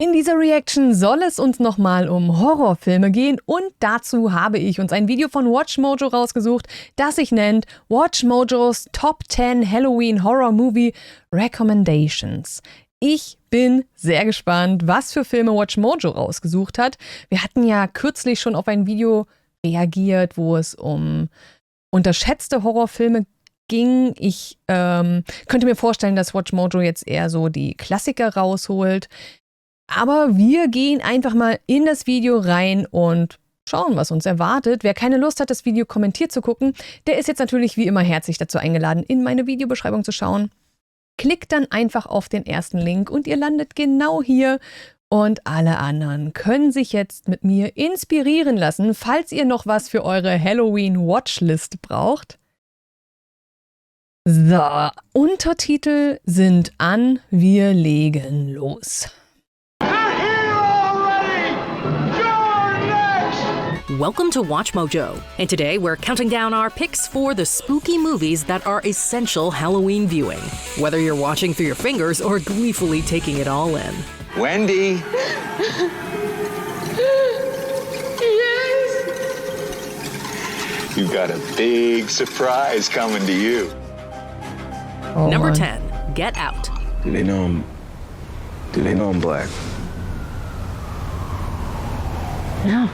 In dieser Reaction soll es uns nochmal um Horrorfilme gehen und dazu habe ich uns ein Video von WatchMojo rausgesucht, das sich nennt WatchMojos Top 10 Halloween Horror Movie Recommendations. Ich bin sehr gespannt, was für Filme WatchMojo rausgesucht hat. Wir hatten ja kürzlich schon auf ein Video reagiert, wo es um unterschätzte Horrorfilme ging. Ich könnte mir vorstellen, dass WatchMojo jetzt eher so die Klassiker rausholt. Aber wir gehen einfach mal in das Video rein und schauen, was uns erwartet. Wer keine Lust hat, das Video kommentiert zu gucken, der ist jetzt natürlich wie immer herzlich dazu eingeladen, in meine Videobeschreibung zu schauen. Klickt dann einfach auf den ersten Link und ihr landet genau hier. Und alle anderen können sich jetzt mit mir inspirieren lassen, falls ihr noch was für eure Halloween-Watchlist braucht. So, Untertitel sind an, wir legen los. Welcome to WatchMojo, and today we're counting down our picks for the spooky movies that are essential Halloween viewing, whether you're watching through your fingers or gleefully taking it all in. Wendy! Yes! You've got a big surprise coming to you. Oh, Number Mann. 10, Get Out. Do they know I'm black? No.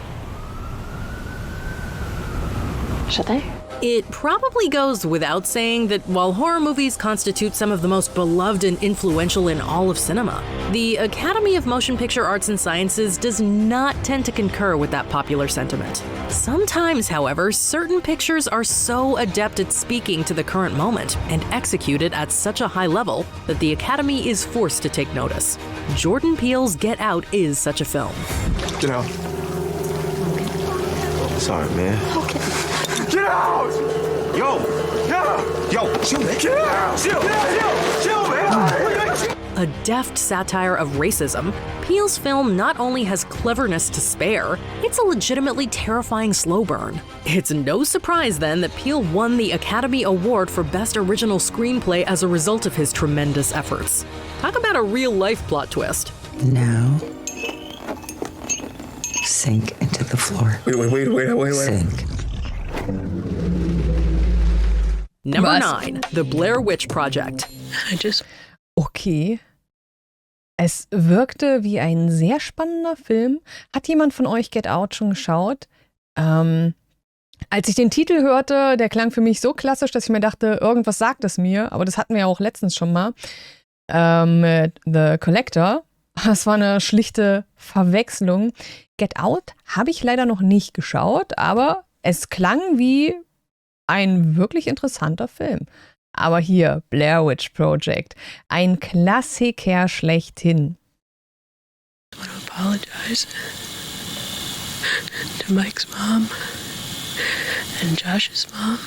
Should they? It probably goes without saying that while horror movies constitute some of the most beloved and influential in all of cinema, the Academy of Motion Picture Arts and Sciences does not tend to concur with that popular sentiment. Sometimes, however, certain pictures are so adept at speaking to the current moment and executed at such a high level that the Academy is forced to take notice. Jordan Peele's Get Out is such a film. Get out. Sorry, man. Okay. Get out! Yo! Yo! Chill, man. Get out! Chill, man! A deft satire of racism, Peele's film not only has cleverness to spare, it's a legitimately terrifying slow burn. It's no surprise then that Peele won the Academy Award for Best Original Screenplay as a result of his tremendous efforts. Talk about a real-life plot twist. Now, sink into the floor. Wait. Sink. Number Was? 9, The Blair Witch Project. Okay. Es wirkte wie ein sehr spannender Film. Hat jemand von euch Get Out schon geschaut? Als ich den Titel hörte, der klang für mich so klassisch, dass ich mir dachte, irgendwas sagt es mir. Aber das hatten wir ja auch letztens schon mal mit The Collector. Das war eine schlichte Verwechslung. Get Out habe ich leider noch nicht geschaut, aber es klang wie ein wirklich interessanter Film. Aber hier, Blair Witch Project, ein Klassiker schlechthin. I want to apologize to Mike's mom and Josh's mom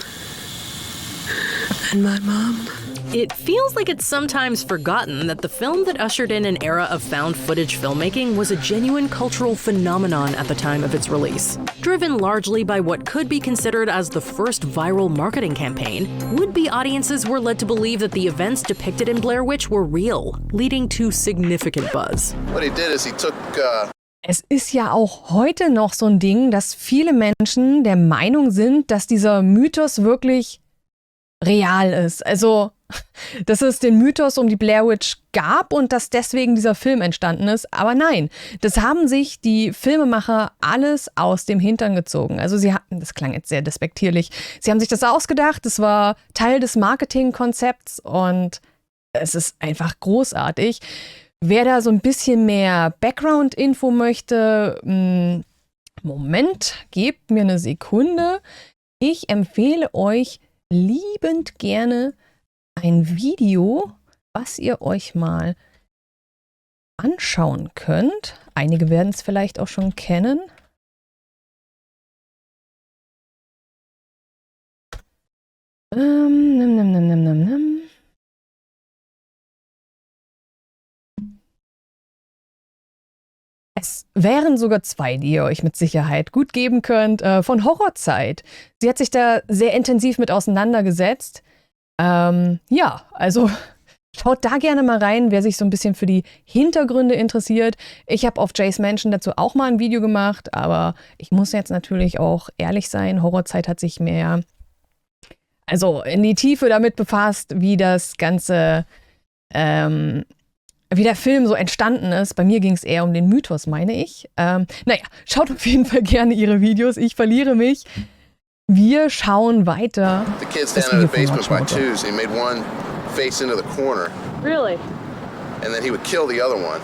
and my mom. It feels like it's sometimes forgotten that the film that ushered in an era of found footage filmmaking was a genuine cultural phenomenon at the time of its release. Driven largely by what could be considered as the first viral marketing campaign, would-be audiences were led to believe that the events depicted in Blair Witch were real, leading to significant buzz. What he did is he took Es ist ja auch heute noch so ein Ding, dass viele Menschen der Meinung sind, dass dieser Mythos wirklich real ist. Also, dass es den Mythos um die Blair Witch gab und dass deswegen dieser Film entstanden ist. Aber nein, das haben sich die Filmemacher alles aus dem Hintern gezogen. Also das klang jetzt sehr despektierlich, sie haben sich das ausgedacht, das war Teil des Marketingkonzepts und es ist einfach großartig. Wer da so ein bisschen mehr Background-Info möchte, Moment, gebt mir eine Sekunde. Ich empfehle euch liebend gerne ein Video, was ihr euch mal anschauen könnt. Einige werden es vielleicht auch schon kennen. Es wären sogar zwei, die ihr euch mit Sicherheit gut geben könnt, von Horrorzeit. Sie hat sich da sehr intensiv mit auseinandergesetzt. Ja, also Schaut da gerne mal rein, wer sich so ein bisschen für die Hintergründe interessiert. Ich habe auf Jays Mansion dazu auch mal ein Video gemacht, aber ich muss jetzt natürlich auch ehrlich sein, Horrorzeit hat sich mehr in die Tiefe damit befasst, wie das Ganze, wie der Film so entstanden ist. Bei mir ging es eher um den Mythos, meine ich. Schaut auf jeden Fall gerne ihre Videos. Ich verliere mich. Wir schauen weiter. The kid standing in the basement by twos. He made one face into the corner. Really? And then he would kill the other one.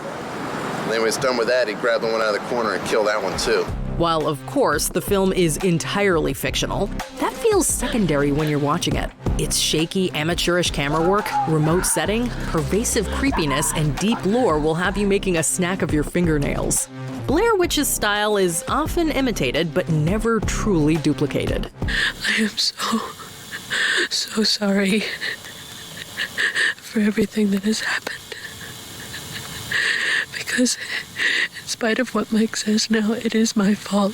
And then when he's done with that, he'd grab the one out of the corner and kill that one too. While, of course, the film is entirely fictional, that feels secondary when you're watching it. Its shaky, amateurish camera work, remote setting, pervasive creepiness, and deep lore will have you making a snack of your fingernails. Blair Witch's style is often imitated, but never truly duplicated. I am so sorry for everything that has happened. Because in spite of what Mike says now, it is my fault.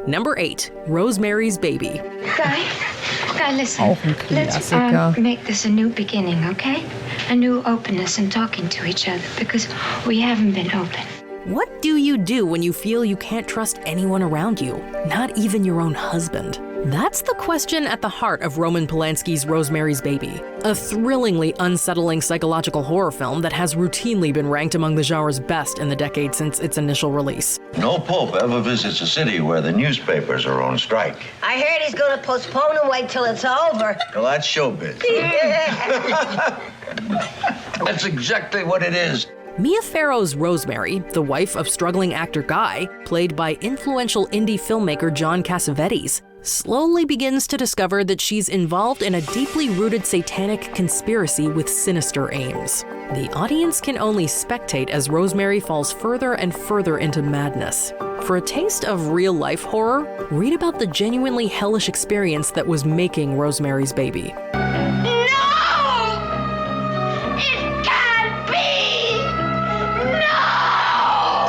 Number 8, Rosemary's Baby. Guy, listen. Auch ein Let's Klassiker. make this a new beginning, okay? A new openness and talking to each other because we haven't been open. What do you do when you feel you can't trust anyone around you, not even your own husband? That's the question at the heart of Roman Polanski's Rosemary's Baby, a thrillingly unsettling psychological horror film that has routinely been ranked among the genre's best in the decade since its initial release. No pope ever visits a city where the newspapers are on strike. I heard he's gonna postpone and wait till it's over. Well, that's showbiz. That's exactly what it is. Mia Farrow's Rosemary, the wife of struggling actor Guy, played by influential indie filmmaker John Cassavetes, slowly begins to discover that she's involved in a deeply rooted satanic conspiracy with sinister aims. The audience can only spectate as Rosemary falls further and further into madness. For a taste of real-life horror, read about the genuinely hellish experience that was making Rosemary's Baby.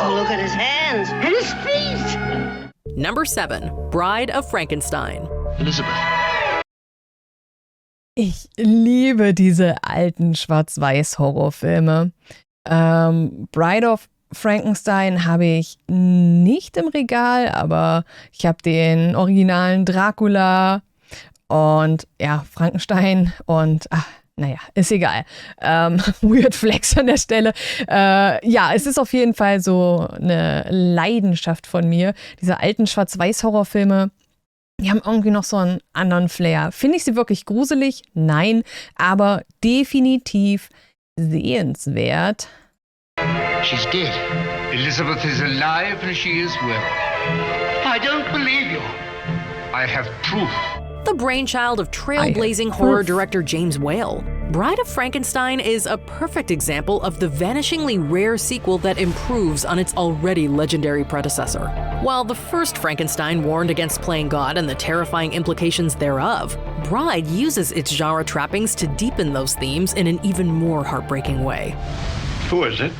Look at his hands and his feet. Number 7, Bride of Frankenstein. Elizabeth. Ich liebe diese alten Schwarz-Weiß-Horrorfilme. Bride of Frankenstein habe ich nicht im Regal, aber ich habe den originalen Dracula und ja, Frankenstein und ist egal. Weird Flex an der Stelle. Es ist auf jeden Fall so eine Leidenschaft von mir. Diese alten Schwarz-Weiß-Horrorfilme, die haben irgendwie noch so einen anderen Flair. Finde ich sie wirklich gruselig? Nein, aber definitiv sehenswert. She's dead. Elizabeth is alive and she is well. I don't believe you. I have proof. The brainchild of trailblazing horror director James Whale, Bride of Frankenstein is a perfect example of the vanishingly rare sequel that improves on its already legendary predecessor. While the first Frankenstein warned against playing God and the terrifying implications thereof, Bride uses its genre trappings to deepen those themes in an even more heartbreaking way. Who is it?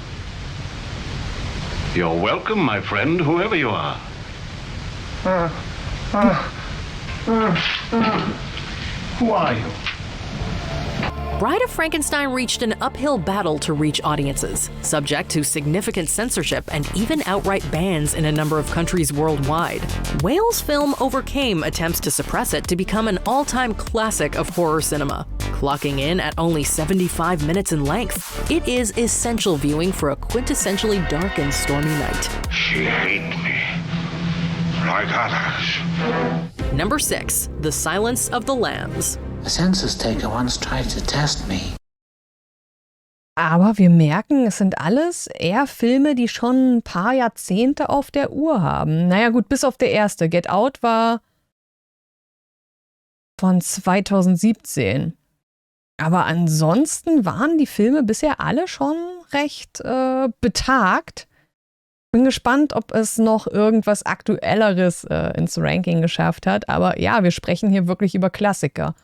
You're welcome, my friend, whoever you are. Who are you? Bride of Frankenstein reached an uphill battle to reach audiences, subject to significant censorship and even outright bans in a number of countries worldwide. Whale's film overcame attempts to suppress it to become an all-time classic of horror cinema. Clocking in at only 75 minutes in length, it is essential viewing for a quintessentially dark and stormy night. She hates me, like others. Number 6, The Silence of the Lambs. A census taker once tried to test me. Aber wir merken, es sind alles eher Filme, die schon ein paar Jahrzehnte auf der Uhr haben. Naja gut, bis auf der erste. Get Out war von 2017. Aber ansonsten waren die Filme bisher alle schon recht betagt. Bin gespannt, ob es noch irgendwas Aktuelleres ins Ranking geschafft hat. Aber ja, wir sprechen hier wirklich über Klassiker.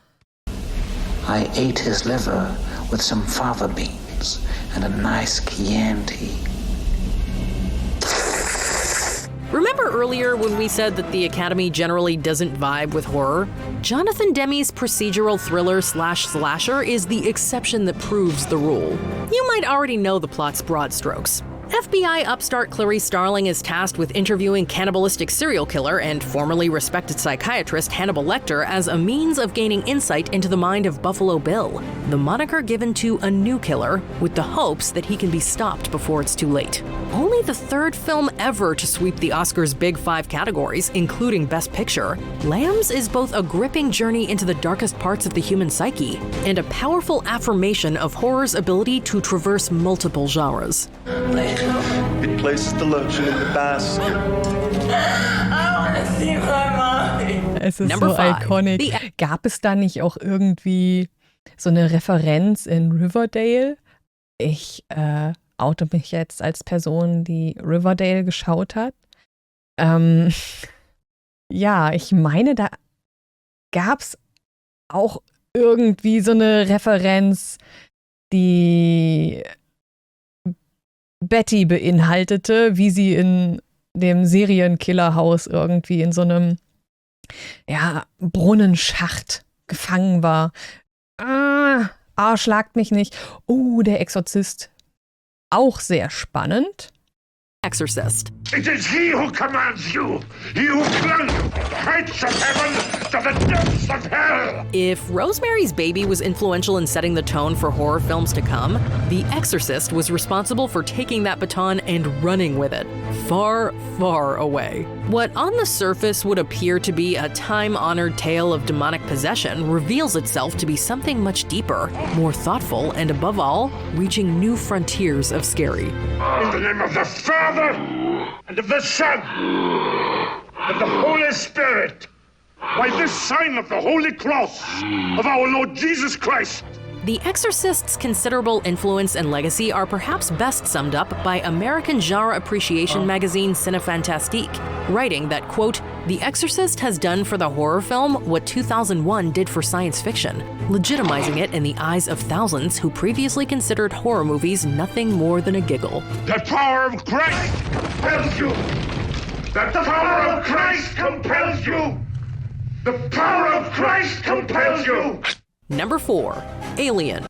I ate his liver with some fava beans and a nice Chianti. Remember earlier when we said that the Academy generally doesn't vibe with horror? Jonathan Demme's procedural thriller/slasher is the exception that proves the rule. You might already know the plot's broad strokes. FBI upstart Clarice Starling is tasked with interviewing cannibalistic serial killer and formerly respected psychiatrist Hannibal Lecter as a means of gaining insight into the mind of Buffalo Bill, the moniker given to a new killer with the hopes that he can be stopped before it's too late. Only the third film ever to sweep the Oscars' Big Five categories, including Best Picture, Lambs is both a gripping journey into the darkest parts of the human psyche and a powerful affirmation of horror's ability to traverse multiple genres. It places the lotion in the basket. Es ist so iconic. Gab es da nicht auch irgendwie so eine Referenz in Riverdale? Ich oute mich jetzt als Person, die Riverdale geschaut hat. Ja, ich meine, da gab es auch irgendwie so eine Referenz, die Betty beinhaltete, wie sie in dem Serienkillerhaus irgendwie in so einem Brunnenschacht gefangen war. Schlagt mich nicht. Der Exorzist. Auch sehr spannend. Exorcist. It is he who commands you. He who flung you from the heights of heaven to the depths of hell. If Rosemary's Baby was influential in setting the tone for horror films to come, The Exorcist was responsible for taking that baton and running with it, far, far away. What on the surface would appear to be a time-honored tale of demonic possession reveals itself to be something much deeper, more thoughtful, and above all, reaching new frontiers of scary. In the name of the Father, and of the Son, and of the Holy Spirit, by this sign of the Holy Cross of our Lord Jesus Christ. The Exorcist's considerable influence and legacy are perhaps best summed up by American genre appreciation magazine Cinefantastique, writing that, quote, "The Exorcist has done for the horror film what 2001 did for science fiction, legitimizing it in the eyes of thousands who previously considered horror movies nothing more than a giggle." The power of Christ compels you. The power of Christ compels you. The power of Christ compels you. Number 4. Alien.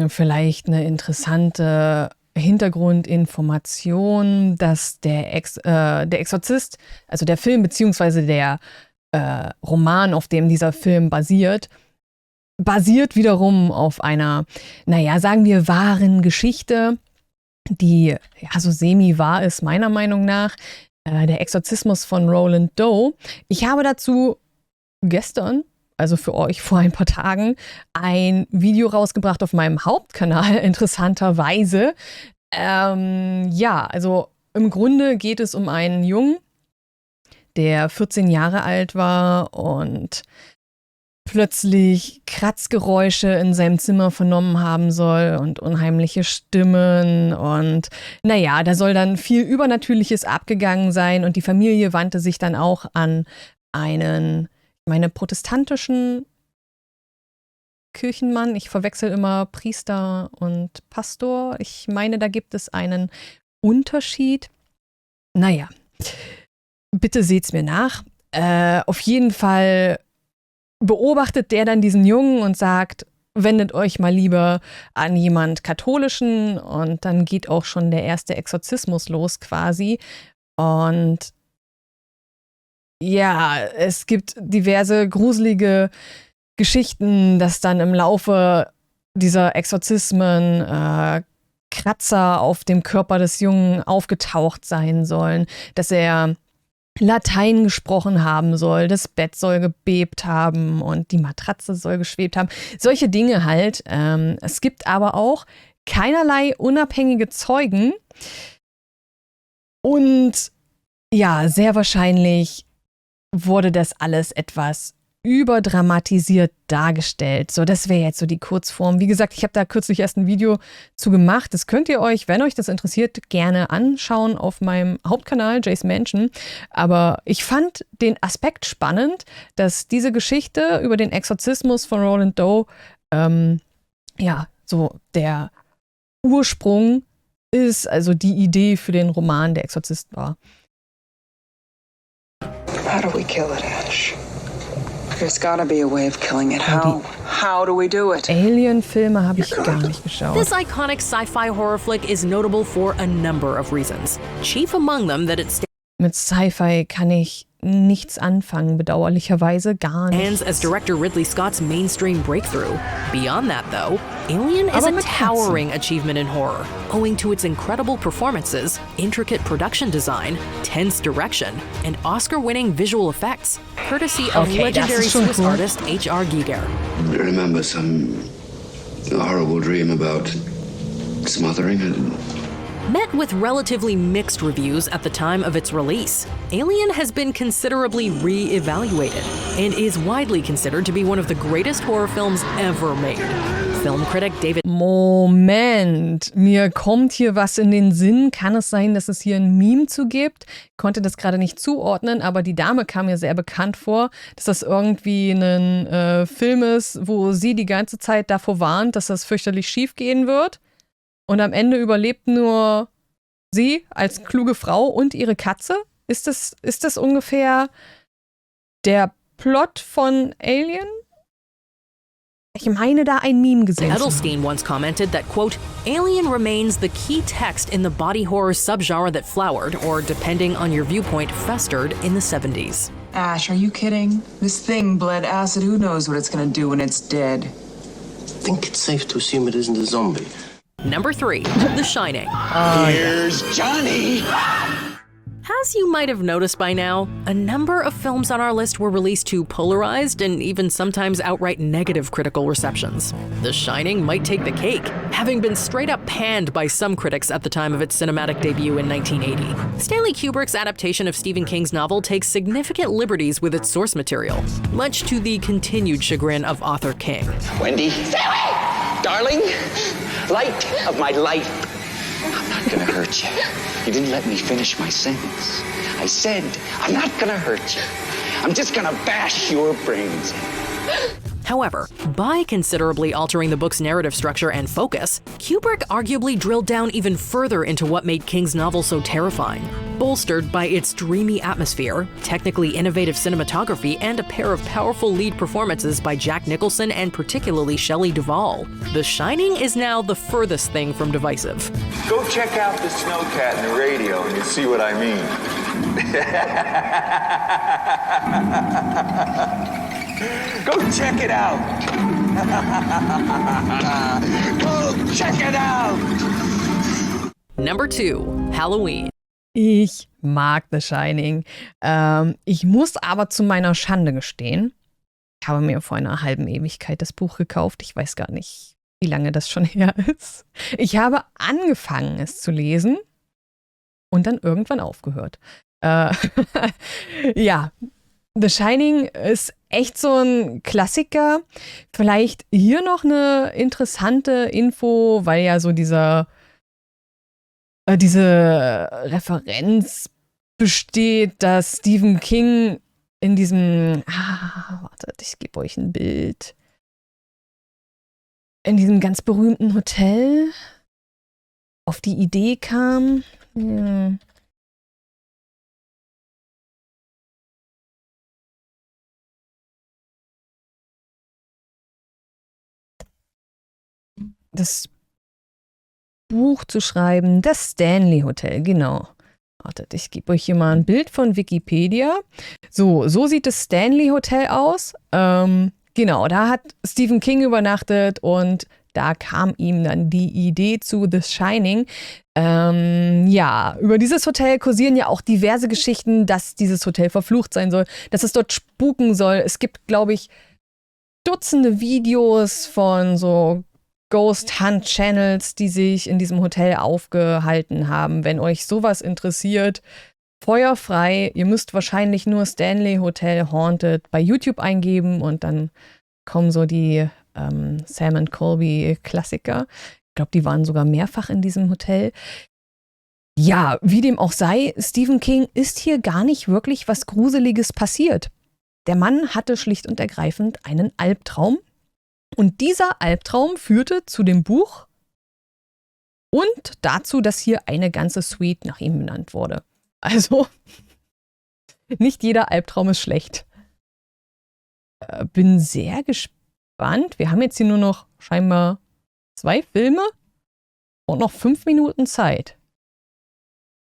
Vielleicht eine interessante Hintergrundinformation, dass der Exorzist, also der Film beziehungsweise der Roman, auf dem dieser Film basiert wiederum auf einer, sagen wir, wahren Geschichte, die so semi-wahr ist, meiner Meinung nach. Der Exorzismus von Roland Doe. Ich habe dazu gestern, also für euch vor ein paar Tagen, ein Video rausgebracht auf meinem Hauptkanal, interessanterweise. Also im Grunde geht es um einen Jungen, der 14 Jahre alt war und plötzlich Kratzgeräusche in seinem Zimmer vernommen haben soll und unheimliche Stimmen und da soll dann viel Übernatürliches abgegangen sein und die Familie wandte sich dann auch an einen protestantischen Kirchenmann. Ich verwechsel immer Priester und Pastor. Ich meine, da gibt es einen Unterschied. Bitte seht's mir nach. Auf jeden Fall beobachtet der dann diesen Jungen und sagt, wendet euch mal lieber an jemand Katholischen, und dann geht auch schon der erste Exorzismus los quasi. Und es gibt diverse gruselige Geschichten, dass dann im Laufe dieser Exorzismen Kratzer auf dem Körper des Jungen aufgetaucht sein sollen, dass er Latein gesprochen haben soll, das Bett soll gebebt haben und die Matratze soll geschwebt haben. Solche Dinge halt. Es gibt aber auch keinerlei unabhängige Zeugen und sehr wahrscheinlich wurde das alles etwas überdramatisiert dargestellt. So, das wäre jetzt so die Kurzform. Wie gesagt, ich habe da kürzlich erst ein Video zu gemacht. Das könnt ihr euch, wenn euch das interessiert, gerne anschauen auf meinem Hauptkanal, Jay's Mansion. Aber ich fand den Aspekt spannend, dass diese Geschichte über den Exorzismus von Roland Doe, so der Ursprung ist, also die Idee für den Roman Der Exorzist war. How do we kill it, Ash? There's gotta be a way of killing it. How do we do it? Alien-Filme habe ich gar nicht geschaut. This iconic sci-fi horror flick is notable for a number of reasons. Chief among them that it Mit Sci-Fi kann ich nichts anfangen, bedauerlicherweise gar stands nicht. as director Ridley Scott's mainstream breakthrough. Beyond that, though, Alien is a towering achievement in horror, owing to its incredible performances, intricate production design, tense direction, and Oscar-winning visual effects, courtesy of legendary Swiss artist H.R. Giger. I remember some horrible dream about smothering. Met with relatively mixed reviews at the time of its release, Alien has been considerably re-evaluated and is widely considered to be one of the greatest horror films ever made. Film critic David Moment, mir kommt hier was in den Sinn. Kann es sein, dass es hier ein Meme zu gibt? Ich konnte das gerade nicht zuordnen, aber die Dame kam mir sehr bekannt vor, dass das irgendwie ein Film ist, wo sie die ganze Zeit davor warnt, dass das fürchterlich schief gehen wird. Und am Ende überlebt nur sie als kluge Frau und ihre Katze? Ist das ungefähr der Plot von Alien? Ich meine, da ein Meme gesehen. Edelstein once commented that, quote, Alien remains the key text in the body horror subgenre that flowered, or depending on your viewpoint, festered in the 70s. Ash, are you kidding? This thing bled acid. Who knows what it's gonna do when it's dead? I think it's safe to assume it isn't a zombie. Number 3, The Shining. Here's Johnny! As you might have noticed by now, a number of films on our list were released to polarized and even sometimes outright negative critical receptions. The Shining might take the cake, having been straight up panned by some critics at the time of its cinematic debut in 1980. Stanley Kubrick's adaptation of Stephen King's novel takes significant liberties with its source material, much to the continued chagrin of author King. Wendy, stay away! Darling, light of my life. I'm not gonna hurt you. You didn't let me finish my sentence. I said, I'm not gonna hurt you. I'm just gonna bash your brains in. However, by considerably altering the book's narrative structure and focus, Kubrick arguably drilled down even further into what made King's novel so terrifying, bolstered by its dreamy atmosphere, technically innovative cinematography, and a pair of powerful lead performances by Jack Nicholson and particularly Shelley Duvall. The Shining is now the furthest thing from divisive. Go check out the snowcat in the radio and you'll see what I mean. Go check it out! Go check it out! Number 2, Halloween. Ich mag The Shining. Ich muss aber zu meiner Schande gestehen, ich habe mir vor einer halben Ewigkeit das Buch gekauft. Ich weiß gar nicht, wie lange das schon her ist. Ich habe angefangen, es zu lesen und dann irgendwann aufgehört. Ja, The Shining ist echt so ein Klassiker. Vielleicht hier noch eine interessante Info, weil ja so diese Referenz besteht, dass Stephen King in diesem, wartet, ich gebe euch ein Bild, in diesem ganz berühmten Hotel auf die Idee kam, das Buch zu schreiben, das Stanley Hotel, genau. Wartet, ich gebe euch hier mal ein Bild von Wikipedia. So sieht das Stanley Hotel aus. Genau, da hat Stephen King übernachtet und da kam ihm dann die Idee zu The Shining. Ja, über dieses Hotel kursieren ja auch diverse Geschichten, dass dieses Hotel verflucht sein soll, dass es dort spuken soll. Es gibt, glaube ich, Dutzende Videos von so Ghost Hunt Channels, die sich in diesem Hotel aufgehalten haben. Wenn euch sowas interessiert, feuerfrei. Ihr müsst wahrscheinlich nur Stanley Hotel Haunted bei YouTube eingeben und dann kommen so die Sam and Colby Klassiker. Ich glaube, die waren sogar mehrfach in diesem Hotel. Ja, wie dem auch sei, Stephen King ist hier gar nicht wirklich was Gruseliges passiert. Der Mann hatte schlicht und ergreifend einen Albtraum. Und dieser Albtraum führte zu dem Buch und dazu, dass hier eine ganze Suite nach ihm benannt wurde. Also, nicht jeder Albtraum ist schlecht. Bin sehr gespannt. Wir haben jetzt hier nur noch scheinbar 2 Filme und noch 5 Minuten Zeit.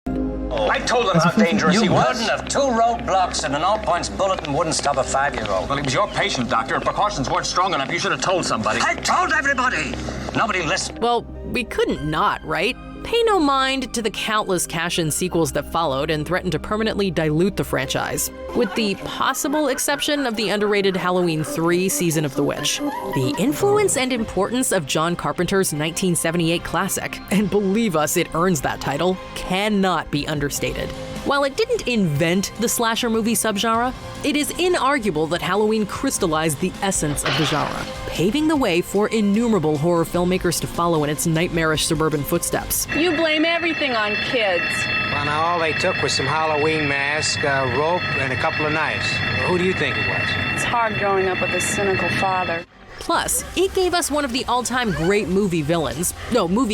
I told him how dangerous he was. You wouldn't have 2 roadblocks and an all-points bulletin wouldn't stop a 5-year-old. Well, he was your patient, Doctor. If precautions weren't strong enough, you should have told somebody. I told everybody! Nobody listened. Well, we couldn't not, right? Pay no mind to the countless cash-in sequels that followed and threatened to permanently dilute the franchise, with the possible exception of the underrated Halloween 3 Season of the Witch. The influence and importance of John Carpenter's 1978 classic, and believe us, it earns that title, cannot be understated. While it didn't invent the slasher movie subgenre, it is inarguable that Halloween crystallized the essence of the genre, paving the way for innumerable horror filmmakers to follow in its nightmarish suburban footsteps. You blame everything on kids. Well, now all they took was some Halloween mask, a rope, and a couple of knives. Who do you think it was? It's hard growing up with a cynical father. Plus, it gave us one of the all-time great movie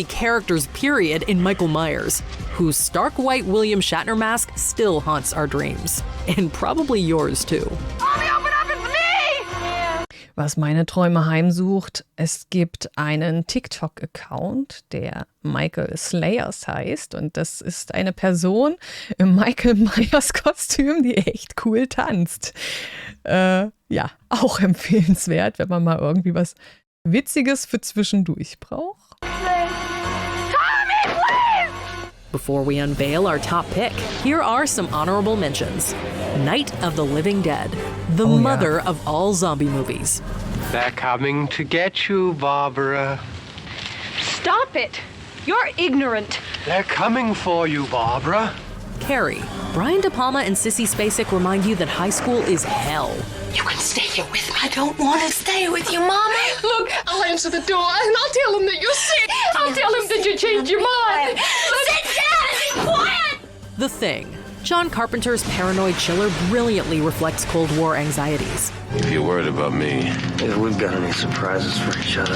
characters, period, in Michael Myers, whose stark white William Shatner mask still haunts our dreams. And probably yours too. Was meine Träume heimsucht, es gibt einen TikTok-Account, der Michael Slayers heißt. Und das ist eine Person im Michael Myers Kostüm, die echt cool tanzt. Ja, auch empfehlenswert, wenn man mal irgendwie was Witziges für zwischendurch braucht. Before we unveil our top pick, here are some honorable mentions. Night of the Living Dead, the mother of all zombie movies. They're coming to get you, Barbara. Stop it! You're ignorant. They're coming for you, Barbara. Carrie, Brian De Palma and Sissy Spacek remind you that high school is hell. You can stay here with me. I don't want to stay with you, Mama. Look, I'll answer the door and I'll tell him that you're sick. I'll tell him that you changed your mind. Sit down and be quiet! The Thing. John Carpenter's paranoid chiller brilliantly reflects Cold War anxieties. If you're worried about me, If we've got any surprises for each other,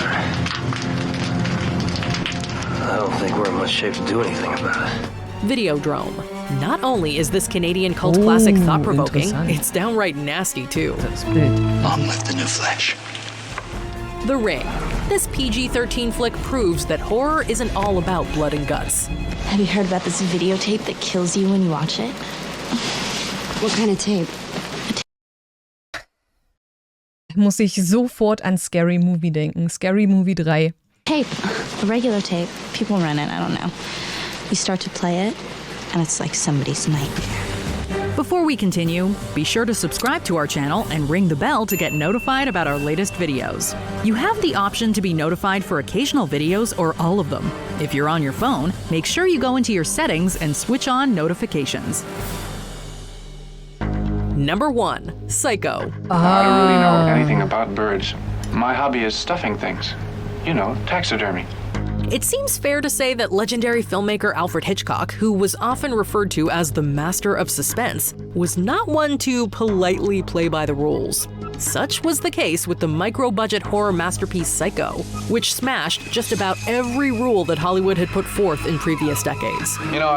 I don't think we're in much shape to do anything about it. Videodrome. Not only is this Canadian cult classic thought-provoking, it's downright nasty too. long live the new flesh. The Ring. This PG-13 flick proves that horror isn't all about blood and guts. Have you heard about this videotape that kills you when you watch it? What kind of tape? Muss ich sofort an Scary Movie denken. Scary Movie 3. Tape. A regular tape. People rent it, I don't know. You start to play it, and it's like somebody's nightmare. Before we continue, be sure to subscribe to our channel and ring the bell to get notified about our latest videos. You have the option to be notified for occasional videos or all of them. If you're on your phone, make sure you go into your settings and switch on notifications. Number 1. Psycho. I don't really know anything about birds. My hobby is stuffing things. You know, taxidermy. It seems fair to say that legendary filmmaker Alfred Hitchcock, who was often referred to as the master of suspense, was not one to politely play by the rules. Such was the case with the micro-budget horror masterpiece Psycho, which smashed just about every rule that Hollywood had put forth in previous decades. You know,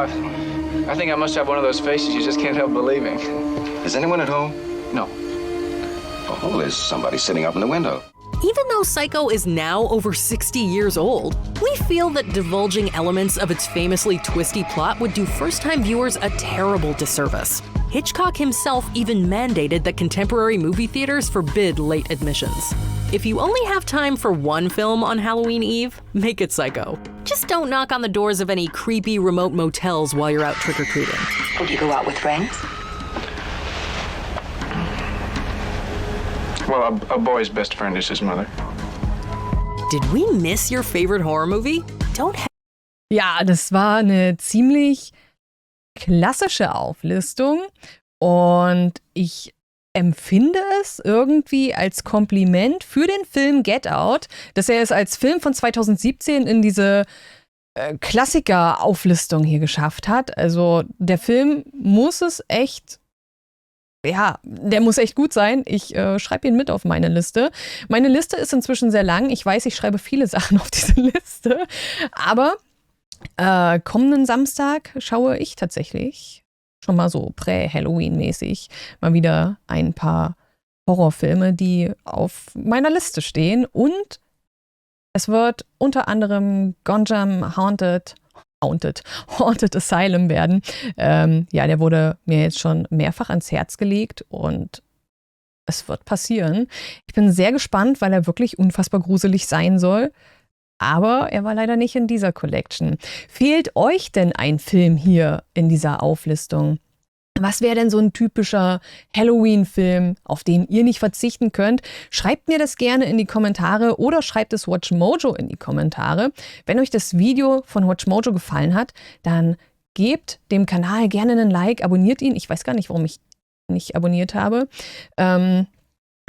I think I must have one of those faces you just can't help believing. Is anyone at home? No. Oh, there's somebody sitting up in the window. Even though Psycho is now over 60 years old, we feel that divulging elements of its famously twisty plot would do first-time viewers a terrible disservice. Hitchcock himself even mandated that contemporary movie theaters forbid late admissions. If you only have time for one film on Halloween Eve, make it Psycho. Just don't knock on the doors of any creepy remote motels while you're out trick-or-treating. Would you go out with friends? Well, a boy's best friend is his mother. Did we miss your favorite horror movie? Ja, das war eine ziemlich klassische Auflistung und ich empfinde es irgendwie als Kompliment für den Film Get Out, dass er es als Film von 2017 in diese Klassiker-Auflistung hier geschafft hat. Also der Film muss es echt der muss echt gut sein. Ich schreibe ihn mit auf meine Liste. Meine Liste ist inzwischen sehr lang. Ich weiß, ich schreibe viele Sachen auf diese Liste. Aber kommenden Samstag schaue ich tatsächlich schon mal so prä-Halloween-mäßig mal wieder ein paar Horrorfilme, die auf meiner Liste stehen. Und es wird unter anderem Gonjam Haunted Asylum werden. Ja, der wurde mir jetzt schon mehrfach ans Herz gelegt und es wird passieren. Ich bin sehr gespannt, weil er wirklich unfassbar gruselig sein soll. Aber er war leider nicht in dieser Collection. Fehlt euch denn ein Film hier in dieser Auflistung? Was wäre denn so ein typischer Halloween-Film, auf den ihr nicht verzichten könnt? Schreibt mir das gerne in die Kommentare oder schreibt es WatchMojo in die Kommentare. Wenn euch das Video von WatchMojo gefallen hat, dann gebt dem Kanal gerne einen Like, abonniert ihn. Ich weiß gar nicht, warum ich ihn nicht abonniert habe.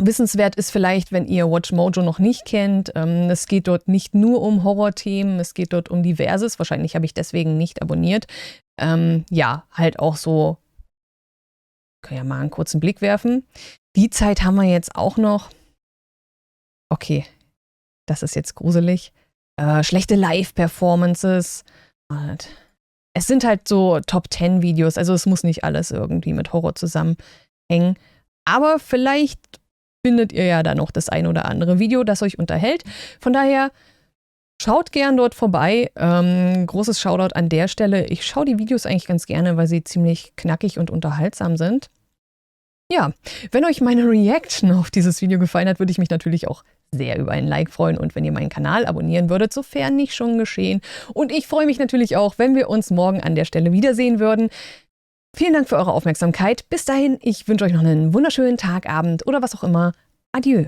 Wissenswert ist vielleicht, wenn ihr WatchMojo noch nicht kennt, es geht dort nicht nur um Horrorthemen, es geht dort um Diverses. Wahrscheinlich habe ich deswegen nicht abonniert. Ja, halt auch so. Können ja mal einen kurzen Blick werfen. Die Zeit haben wir jetzt auch noch. Okay, das ist jetzt gruselig. Schlechte Live-Performances. Es sind halt so Top-10-Videos, also es muss nicht alles irgendwie mit Horror zusammenhängen. Aber vielleicht findet ihr ja da noch das ein oder andere Video, das euch unterhält. Von daher schaut gern dort vorbei. Großes Shoutout an der Stelle. Ich schaue die Videos eigentlich ganz gerne, weil sie ziemlich knackig und unterhaltsam sind. Ja, wenn euch meine Reaction auf dieses Video gefallen hat, würde ich mich natürlich auch sehr über ein Like freuen und wenn ihr meinen Kanal abonnieren würdet, sofern nicht schon geschehen. Und ich freue mich natürlich auch, wenn wir uns morgen an der Stelle wiedersehen würden. Vielen Dank für eure Aufmerksamkeit. Bis dahin, ich wünsche euch noch einen wunderschönen Tag, Abend oder was auch immer. Adieu.